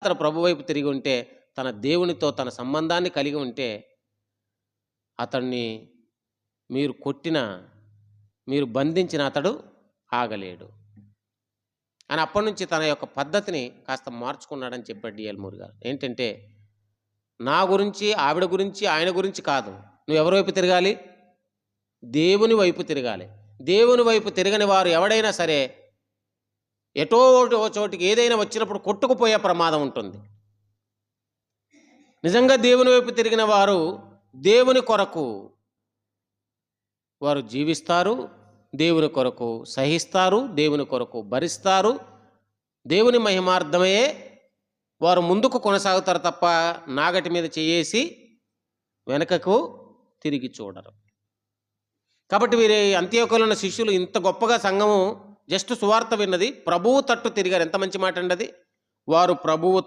తన ప్రభు వైపు తిరిగి ఉంటే, తన దేవునితో తన సంబంధాన్ని కలిగి ఉంటే, అతన్ని మీరు కొట్టినా, మీరు బంధించిన అతడు ఆగలేడు అని అప్పటి నుంచి తన యొక్క పద్ధతిని కాస్త మార్చుకున్నాడని చెప్పాడు డిఎల్ మూర్ గారు. ఏంటంటే, నా గురించి, ఆవిడ గురించి, ఆయన గురించి కాదు, నువ్వు ఎవరి వైపు తిరగాలి? దేవుని వైపు తిరగాలి. దేవుని వైపు తిరగని వారు ఎవడైనా సరే ఎటో ఓ చోటికి ఏదైనా వచ్చినప్పుడు కొట్టుకుపోయే ప్రమాదం ఉంటుంది. నిజంగా దేవుని వైపు తిరిగిన వారు దేవుని కొరకు వారు జీవిస్తారు, దేవుని కొరకు సహిస్తారు, దేవుని కొరకు భరిస్తారు, దేవుని మహిమార్థమే వారు ముందుకు కొనసాగుతారు తప్ప నాగటి మీద చేయేసి వెనకకు తిరిగి చూడరు. కాబట్టి వీరి అంత్యోక్యలో ఉన్న శిష్యులు ఇంత గొప్పగా సంఘము జస్ట్ సువార్త విన్నది, ప్రభువు తట్టు తిరిగారు. ఎంత మంచి మాట అండి అది. వారు ప్రభువు